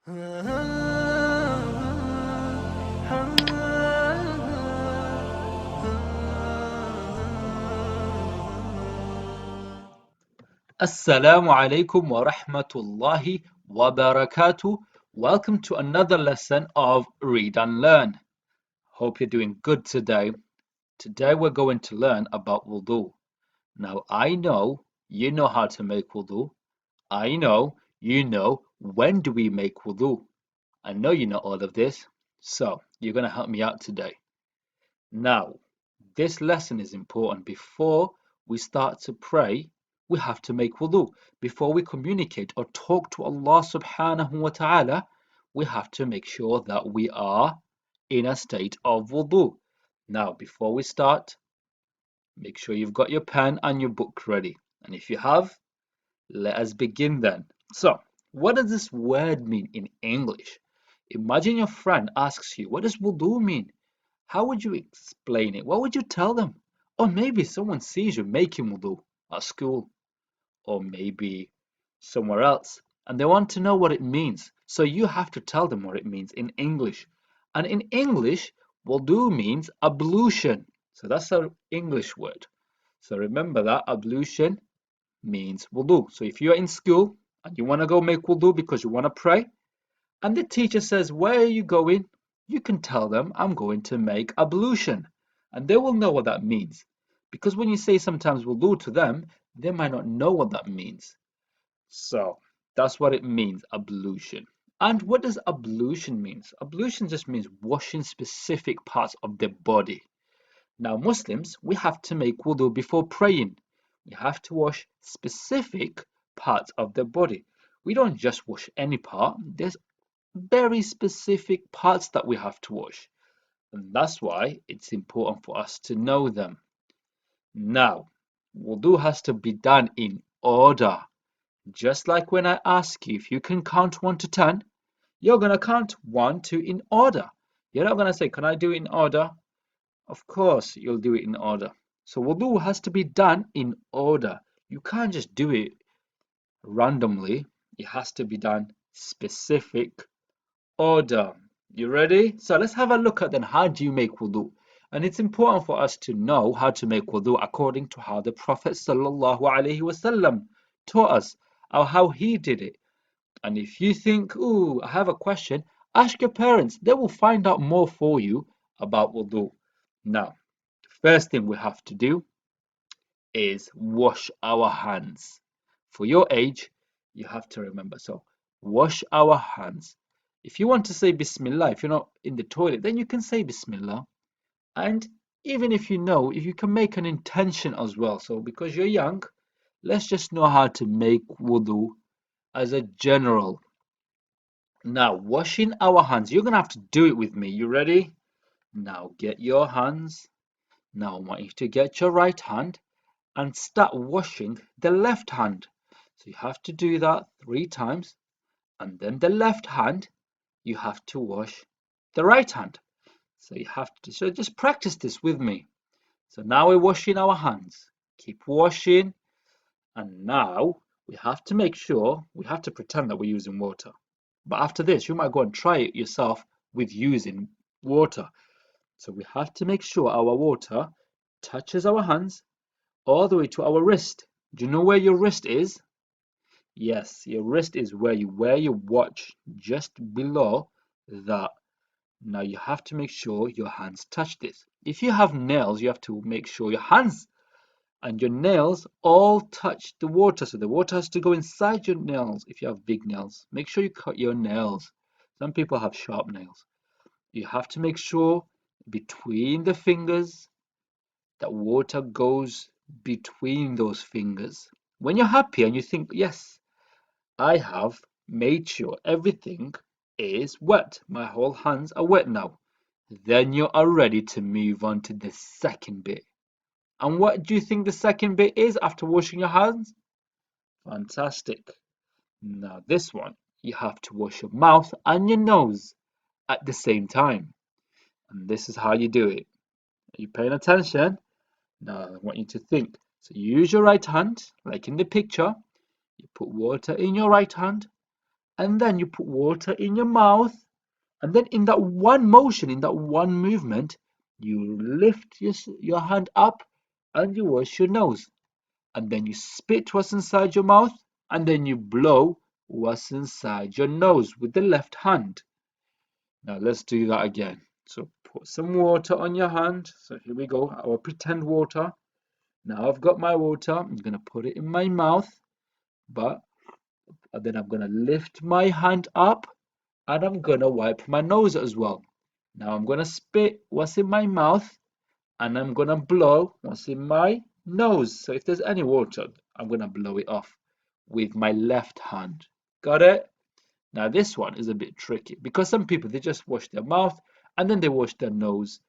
Assalamu alaikum wa rahmatullahi wa barakatuh. Welcome to another lesson of Read and Learn. Hope you're doing good today. Today we're going to learn about wudu. Now I know you know how to make wudu. I know you know when do we make wudu. I know you know all of this. So you're going to help me out today. Now, this lesson is important. Before we start to pray, we have to make wudu. Before we communicate or talk to Allah subhanahu wa ta'ala, we have to make sure that we are in a state of wudu. Now, before we start, make sure you've got your pen and your book ready. And if you have, let us begin then. So, what does this word mean in English? Imagine your friend asks you, what does wudu mean? How would you explain it? What would you tell them? Or maybe someone sees you making wudu at school or maybe somewhere else and they want to know what it means. So you have to tell them what it means in English. And in English, wudu means ablution. So that's our English word. So remember that ablution means wudu. So if you're in school and you want to go make wudu because you want to pray, and the teacher says, where are you going? You can tell them, I'm going to make ablution. And they will know what that means. Because when you say sometimes wudu to them, they might not know what that means. So that's what it means, ablution. And what does ablution mean? Ablution just means washing specific parts of the body. Now, Muslims, we have to make wudu before praying. We have to wash specific parts of the body. We don't just wash any part. There's very specific parts that we have to wash. And that's why it's important for us to know them. Now, wudu has to be done in order. Just like when I ask you if you can count 1 to 10, you're going to count 1, 2 in order. You're not going to say, can I do it in order? Of course, you'll do it in order. So wudu has to be done in order. You can't just do it randomly. It has to be done specific order. You ready? So let's have a look at then how do you make wudu? And it's important for us to know how to make wudu according to how the Prophet sallallahu alaihi wasallam taught us or how he did it. And if you think, ooh, I have a question, ask your parents. They will find out more for you about wudu. Now, the first thing we have to do is wash our hands. For your age, you have to remember. So, wash our hands. If you want to say Bismillah, if you're not in the toilet, then you can say Bismillah. And even if you know, if you can make an intention as well. So, because you're young, let's just know how to make wudu as a general. Now, washing our hands, you're going to have to do it with me. You ready? Now, get your hands. Now, I want you to get your right hand and start washing the left hand. So you have to do that 3 times, and then the left hand, you have to wash the right hand. So you have to, so just practice this with me. So now we're washing our hands. Keep washing, and now we have to make sure, we have to pretend that we're using water. But after this, you might go and try it yourself with using water. So we have to make sure our water touches our hands all the way to our wrist. Do you know where your wrist is? Yes, your wrist is where you wear your watch, just below that. Now you have to make sure your hands touch this. If you have nails, you have to make sure your hands and your nails all touch the water. So the water has to go inside your nails if you have big nails. Make sure you cut your nails. Some people have sharp nails. You have to make sure between the fingers that water goes between those fingers. When you're happy and you think, yes, I have made sure everything is wet, my whole hands are wet now, then you are ready to move on to the second bit. And what do you think the second bit is after washing your hands? Fantastic. Now, this one, you have to wash your mouth and your nose at the same time. And this is how you do it. Are you paying attention? Now, I want you to think. So, use your right hand, like in the picture. You put water in your right hand and then you put water in your mouth, and then in that one motion, in that one movement, you lift your hand up and you wash your nose, and then you spit what's inside your mouth, and then you blow what's inside your nose with the left hand. Now let's do that again. So put some water on your hand. So here we go, our pretend water. Now I've got my water, I'm gonna put it in my mouth, but then I'm gonna lift my hand up and I'm gonna wipe my nose as well. Now I'm gonna spit what's in my mouth and I'm gonna blow what's in my nose. So if there's any water, I'm gonna blow it off with my left hand. Got it? Now this one is a bit tricky because some people they just wash their mouth and then they wash their nose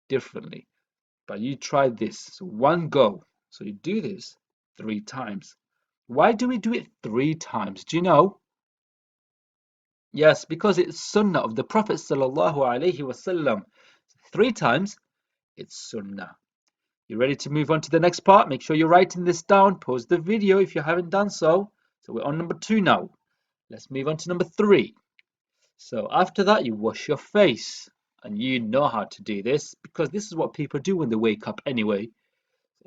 differently. But you try this. So one go. So you do this 3 times. Why do we do it 3 times? Do you know? Yes, because it's sunnah of the Prophet sallallahu alaihi wasallam. 3 times, it's sunnah. You ready to move on to the next part? Make sure you're writing this down. Pause the video if you haven't done so. So we're on number 2 now. Let's move on to number 3. So after that, you wash your face. And you know how to do this because this is what people do when they wake up anyway.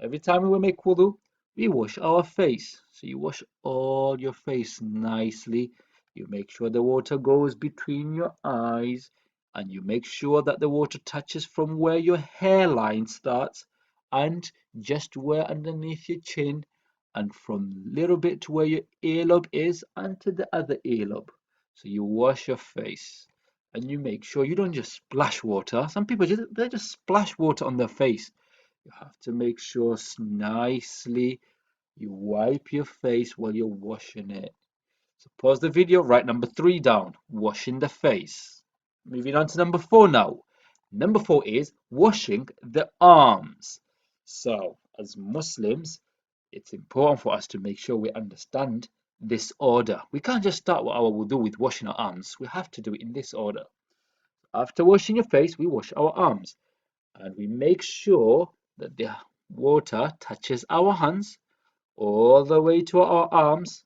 Every time we make wudu, we wash our face. So you wash all your face nicely. You make sure the water goes between your eyes and you make sure that the water touches from where your hairline starts and just where underneath your chin and from little bit to where your earlobe is and to the other earlobe. So you wash your face and you make sure you don't just splash water. Some people they just splash water on their face. You have to make sure nicely you wipe your face while you're washing it. So pause the video, write number 3 down, washing the face. Moving on to number 4 now. Number 4 is washing the arms. So as Muslims, it's important for us to make sure we understand this order. We can't just start with our wudu with washing our arms. We have to do it in this order. After washing your face, we wash our arms and we make sure that the water touches our hands all the way to our arms,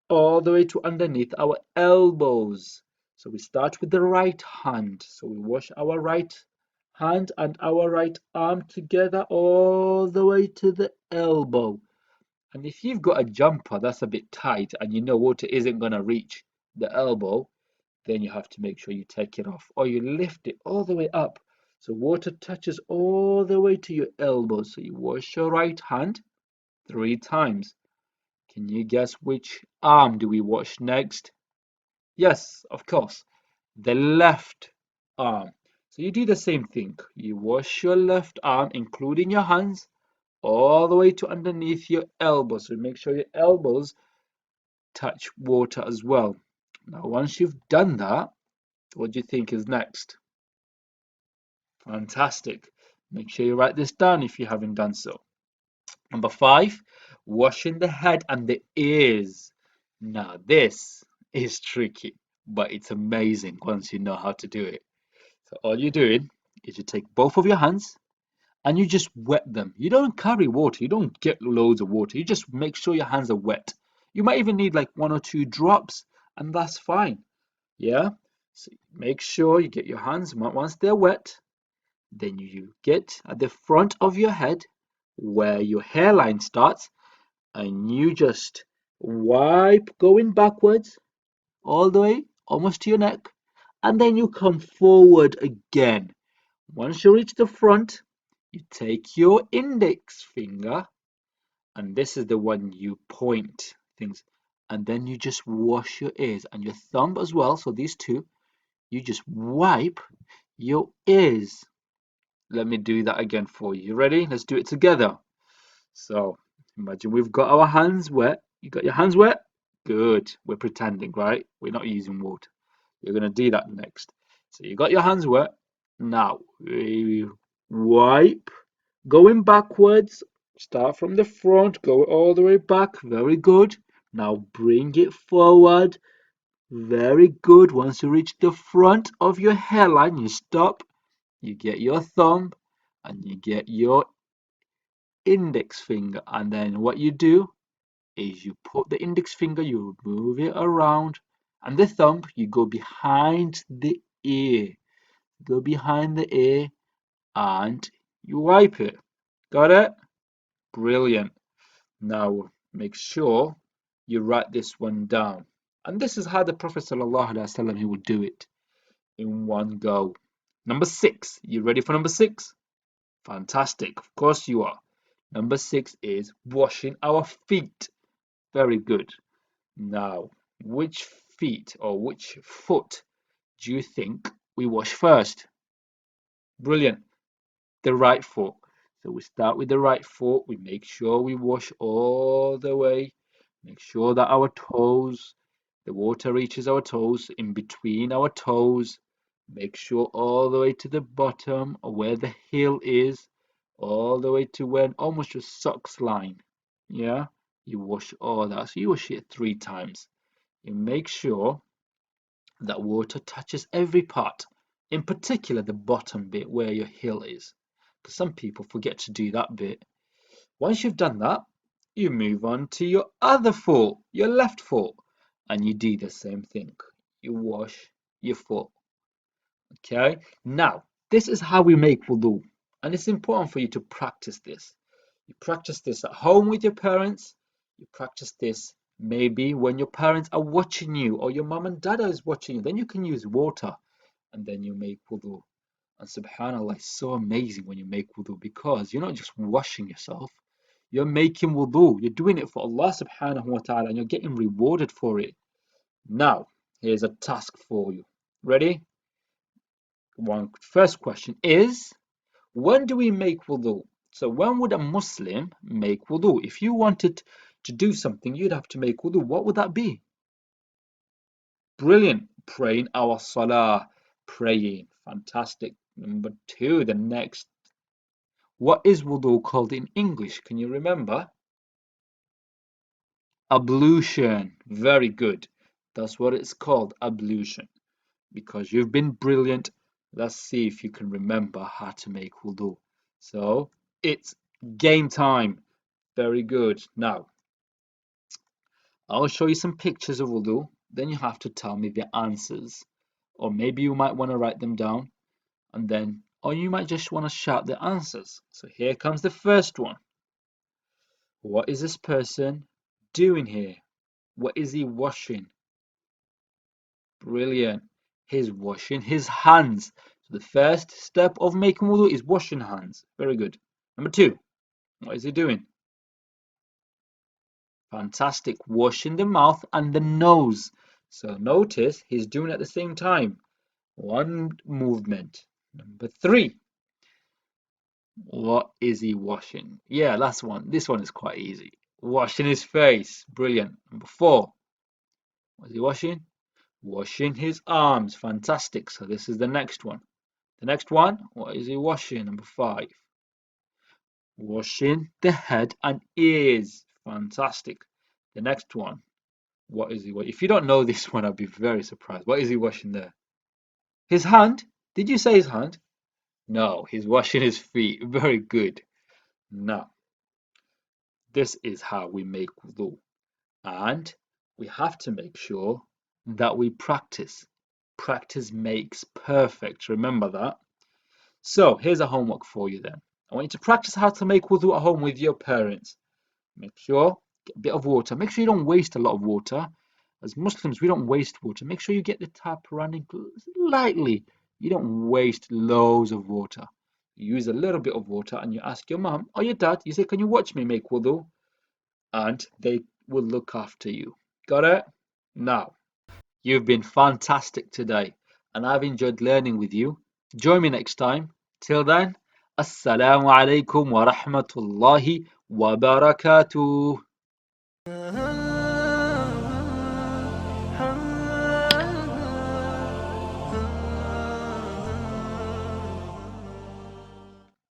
all the way to underneath our elbows. So we start with the right hand. So we wash our right hand and our right arm together all the way to the elbow. And if you've got a jumper that's a bit tight and you know water isn't going to reach the elbow, then you have to make sure you take it off or you lift it all the way up so water touches all the way to your elbow. So you wash your right hand 3 times. Can you guess which arm do we wash next? Yes, of course, the left arm. So you do the same thing. You wash your left arm, including your hands, all the way to underneath your elbows. So make sure your elbows touch water as well. Now, once you've done that, what do you think is next? Fantastic. Make sure you write this down if you haven't done so. Number 5, washing the head and the ears. Now, this is tricky, but it's amazing once you know how to do it. So, all you're doing is you take both of your hands and you just wet them. You don't carry water, you don't get loads of water. You just make sure your hands are wet. You might even need like 1 or 2 drops, and that's fine. Yeah? So, make sure you get your hands once they're wet. Then you get at the front of your head where your hairline starts and you just wipe going backwards all the way almost to your neck and then you come forward again. Once you reach the front, you take your index finger and this is the one you point things and then you just wash your ears and your thumb as well. So these two, you just wipe your ears. Let me do that again for you. You ready? Let's do it together. So imagine we've got our hands wet. You got your hands wet? Good. We're pretending, right? We're not using water. You're going to do that next. So you got your hands wet. Now we wipe going backwards. Start from the front, go all the way back. Very good. Now bring it forward. Very good. Once you reach the front of your hairline, you stop. You get your thumb and you get your index finger, and then what you do is you put the index finger, you move it around And the thumb, you go behind the ear. Go behind the ear and you wipe it. Got it? Brilliant. Now make sure you write this one down. And this is how the Prophet ﷺ he would do it in one go. Number 6. You ready for number 6? Fantastic. Of course you are. Number 6 is washing our feet. Very good. Now, which feet or which foot do you think we wash first? Brilliant. The right foot. So we start with the right foot. We make sure we wash all the way. Make sure that our toes, the water reaches our toes, in between our toes. Make sure all the way to the bottom where the heel is, all the way to when almost your socks line. Yeah, you wash all that. So you wash it 3 times. You make sure that water touches every part, in particular the bottom bit where your heel is, because some people forget to do that bit. Once you've done that, you move on to your other foot, your left foot, and you do the same thing. You wash your foot. Okay, now this is how we make wudu, and it's important for you to practice this. You practice this at home with your parents. You practice this maybe when your parents are watching you or your mom and dad is watching you. Then you can use water and then you make wudu. And subhanAllah, it's so amazing when you make wudu because you're not just washing yourself, you're making wudu. You're doing it for Allah subhanahu wa ta'ala and you're getting rewarded for it. Now, here's a task for you. Ready? First question is, when do we make wudu? So when would a Muslim make wudu? If you wanted to do something, you'd have to make wudu. What would that be? Brilliant. Praying our salah. Praying. Fantastic. Number 2, the next. What is wudu called in English? Can you remember? Ablution. Very good. That's what it's called, ablution. Because you've been brilliant, let's see if you can remember how to make wudu. So it's game time. Very good. Now, I'll show you some pictures of wudu. Then you have to tell me the answers. Or maybe you might want to write them down. And then, or you might just want to shout the answers. So here comes the first one. What is this person doing here? What is he washing? Brilliant. He's washing his hands. So the first step of making wudu is washing hands. Very good. Number 2, what is he doing? Fantastic. Washing the mouth and the nose. So notice he's doing it at the same time. One movement. Number 3, what is he washing? Yeah, last one. This one is quite easy. Washing his face. Brilliant. Number 4, what is he washing? Washing his arms. Fantastic. So this is the next one. The next one, what is he washing? Number 5. Washing the head and ears. Fantastic. The next one, what is he washing? If you don't know this one, I'd be very surprised. What is he washing there? His hand? Did you say his hand? No, he's washing his feet. Very good. Now, this is how we make wudu. And we have to make sure that we practice. Practice makes perfect. Remember that. So here's a homework for you then. I want you to practice how to make wudu at home with your parents. Make sure, get a bit of water. Make sure you don't waste a lot of water. As Muslims, we don't waste water. Make sure you get the tap running lightly. You don't waste loads of water. You use a little bit of water and you ask your mom or your dad, you say, can you watch me make wudu? And they will look after you. Got it? Now, you've been fantastic today and I've enjoyed learning with you. Join me next time. Till then, Assalamu alaikum wa rahmatullahi wa barakatuh.